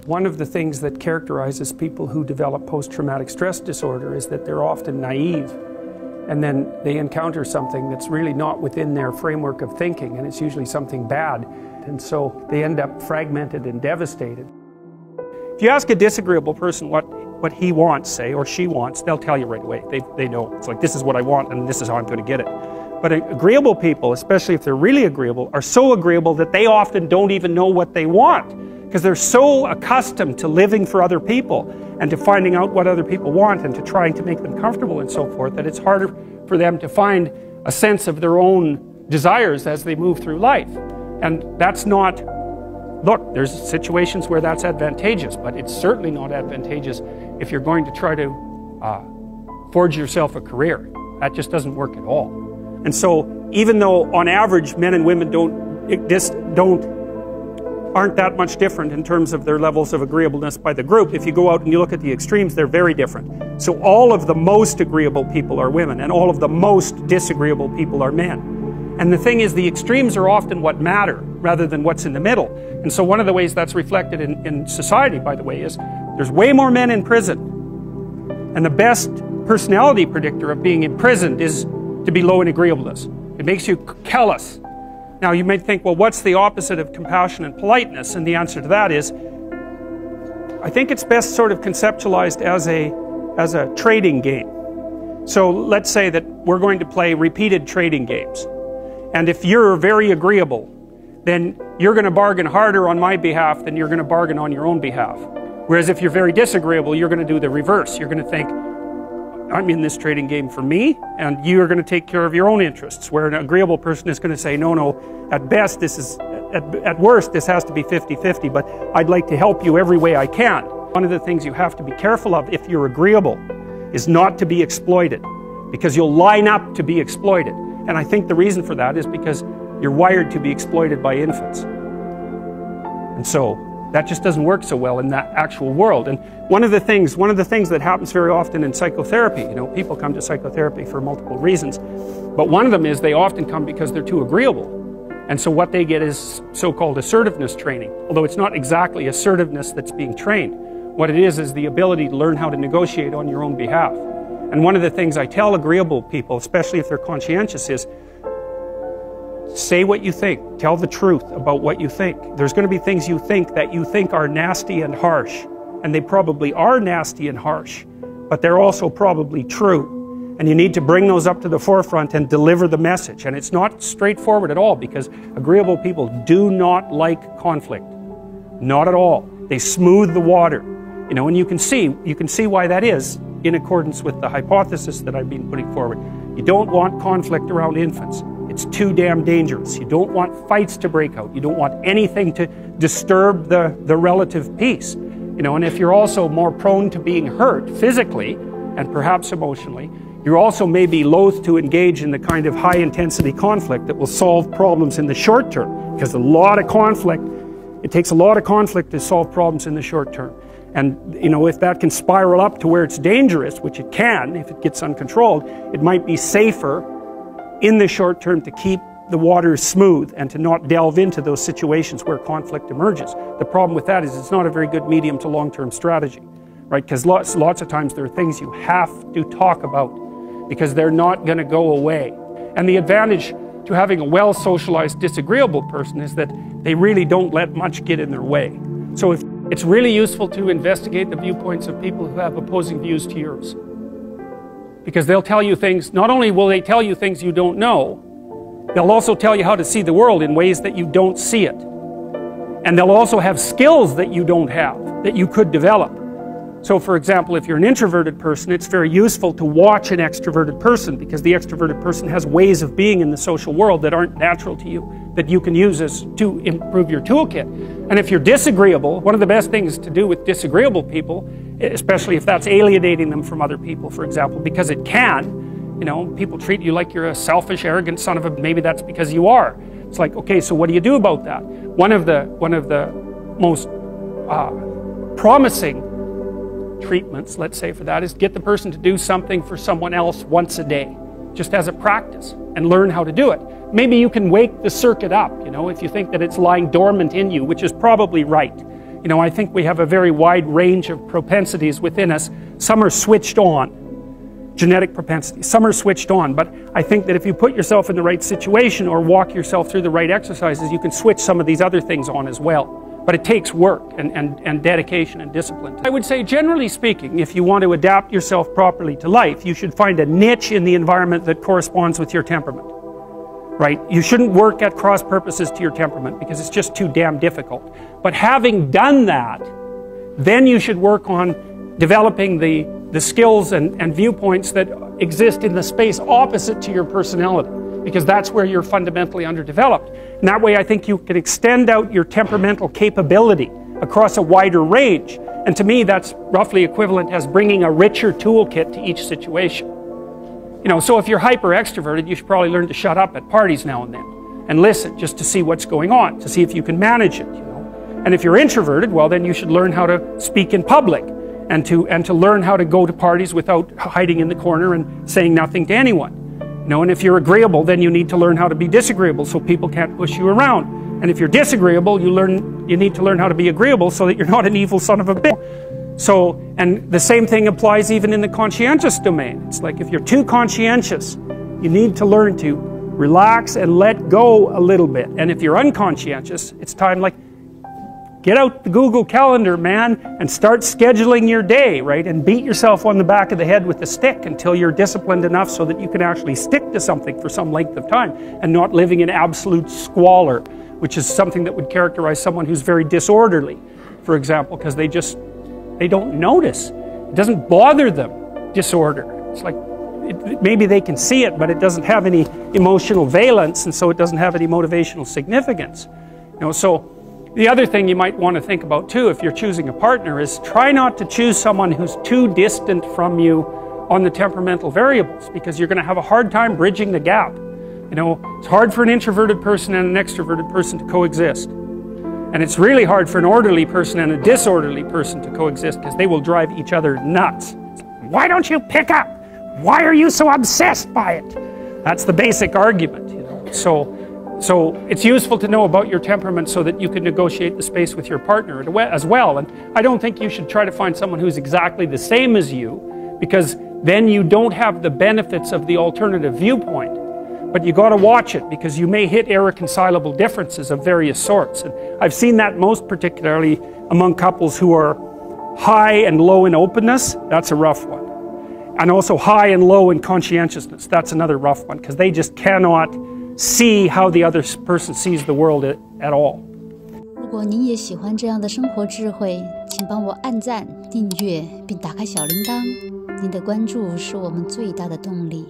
One of the things that characterizes people who develop post-traumatic stress disorder is that they're often naive, and then they encounter something that's really not within their framework of thinking, and it's usually something bad, and so they end up fragmented and devastated. If you ask a disagreeable person what he wants, say, or she wants, they'll tell you right away. They know. It's like, this is what I want, and this is how I'm going to get it. But agreeable people, especially if they're really agreeable, are so agreeable that they often don't even know what they want, because they're so accustomed to living for other people and to finding out what other people want and to trying to make them comfortable and so forth, that it's harder for them to find a sense of their own desires as they move through life. And that's not, look, there's situations where that's advantageous, but it's certainly not advantageous if you're going to try to forge yourself a career. That just doesn't work at all. And so even though on average men and women aren't that much different in terms of their levels of agreeableness by the group, if you go out and you look at the extremes, they're very different. So all of the most agreeable people are women, and all of the most disagreeable people are men. And the thing is, the extremes are often what matter, rather than what's in the middle. And so one of the ways that's reflected in society, by the way, is there's way more men in prison. And the best personality predictor of being imprisoned is to be low in agreeableness. It makes you callous. Now you might think, well, what's the opposite of compassion and politeness? And the answer to that is, I think it's best sort of conceptualized as a trading game. So let's say that we're going to play repeated trading games. And if you're very agreeable, then you're going to bargain harder on my behalf than you're going to bargain on your own behalf. Whereas if you're very disagreeable, you're going to do the reverse. You're going to think, I'm in this trading game for me, and you're going to take care of your own interests. Where an agreeable person is going to say, no, at best, at worst, this has to be 50-50, but I'd like to help you every way I can. One of the things you have to be careful of if you're agreeable is not to be exploited, because you'll line up to be exploited. And I think the reason for that is because you're wired to be exploited by infants. And so that just doesn't work so well in that actual world. And one of the things that happens very often in psychotherapy, people come to psychotherapy for multiple reasons, but one of them is they often come because they're too agreeable. And so what they get is so-called assertiveness training, although it's not exactly assertiveness that's being trained. What it is the ability to learn how to negotiate on your own behalf. And one of the things I tell agreeable people, especially if they're conscientious, is say what you think. Tell the truth about what you think. There's going to be things you think that you think are nasty and harsh. And they probably are nasty and harsh. But they're also probably true. And you need to bring those up to the forefront and deliver the message. And it's not straightforward at all, because agreeable people do not like conflict. Not at all. They smooth the water. And you can see why that is in accordance with the hypothesis that I've been putting forward. You don't want conflict around infants. It's too damn dangerous. You don't want fights to break out. You don't want anything to disturb the relative peace. And if you're also more prone to being hurt physically and perhaps emotionally, you're also maybe loath to engage in the kind of high-intensity conflict that will solve problems in the short term, because it takes a lot of conflict to solve problems in the short term. And if that can spiral up to where it's dangerous, which it can if it gets uncontrolled, it might be safer in the short term to keep the waters smooth and to not delve into those situations where conflict emerges. The problem with that is it's not a very good medium to long-term strategy, right? Because lots of times there are things you have to talk about because they're not going to go away. And the advantage to having a well-socialized disagreeable person is that they really don't let much get in their way. So it's really useful to investigate the viewpoints of people who have opposing views to yours. Because they'll tell you things, not only will they tell you things you don't know, they'll also tell you how to see the world in ways that you don't see it. And they'll also have skills that you don't have, that you could develop. So for example, if you're an introverted person, it's very useful to watch an extroverted person, because the extroverted person has ways of being in the social world that aren't natural to you, that you can use to improve your toolkit. And if you're disagreeable, one of the best things to do with disagreeable people, especially if that's alienating them from other people, for example, because it can, people treat you like you're a selfish, arrogant son of a, maybe that's because you are. It's like, okay, so what do you do about that? One of the most promising treatments, let's say, for that is get the person to do something for someone else once a day. just as a practice and learn how to do it. Maybe you can wake the circuit up, if you think that it's lying dormant in you, which is probably right. I think we have a very wide range of propensities within us. Some are switched on, genetic propensities. Some are switched on, but I think that if you put yourself in the right situation or walk yourself through the right exercises, you can switch some of these other things on as well. But it takes work and dedication and discipline. I would say, generally speaking, if you want to adapt yourself properly to life, you should find a niche in the environment that corresponds with your temperament. Right? You shouldn't work at cross purposes to your temperament because it's just too damn difficult. But having done that, then you should work on developing the skills and viewpoints that exist in the space opposite to your personality, because that's where you're fundamentally underdeveloped. And that way I think you can extend out your temperamental capability across a wider range. And to me that's roughly equivalent as bringing a richer toolkit to each situation. So if you're hyper extroverted, you should probably learn to shut up at parties now and then and listen just to see what's going on, to see if you can manage it, And if you're introverted, well then you should learn how to speak in public and to learn how to go to parties without hiding in the corner and saying nothing to anyone. And if you're agreeable, then you need to learn how to be disagreeable so people can't push you around. And if you're disagreeable, you need to learn how to be agreeable so that you're not an evil son of a bitch. So, and the same thing applies even in the conscientious domain. It's like if you're too conscientious, you need to learn to relax and let go a little bit. And if you're unconscientious, it's time get out the Google Calendar, man, and start scheduling your day, right? And beat yourself on the back of the head with a stick until you're disciplined enough so that you can actually stick to something for some length of time and not living in absolute squalor, which is something that would characterize someone who's very disorderly, for example, because they don't notice. It doesn't bother them, disorder. It's like, maybe they can see it, but it doesn't have any emotional valence, and so it doesn't have any motivational significance. So the other thing you might want to think about too, if you're choosing a partner, is try not to choose someone who's too distant from you on the temperamental variables, because you're going to have a hard time bridging the gap. It's hard for an introverted person and an extroverted person to coexist. And it's really hard for an orderly person and a disorderly person to coexist, because they will drive each other nuts. Why don't you pick up? Why are you so obsessed by it? That's the basic argument, So it's useful to know about your temperament so that you can negotiate the space with your partner as well. And I don't think you should try to find someone who's exactly the same as you, because then you don't have the benefits of the alternative viewpoint. But you got to watch it, because you may hit irreconcilable differences of various sorts. And I've seen that most particularly among couples who are high and low in openness. That's a rough one. And also high and low in conscientiousness. That's another rough one, because they just cannot see how the other person sees the world at all. 如果您也喜欢这样的生活智慧，请帮我按赞、订阅并打开小铃铛。您的关注是我们最大的动力。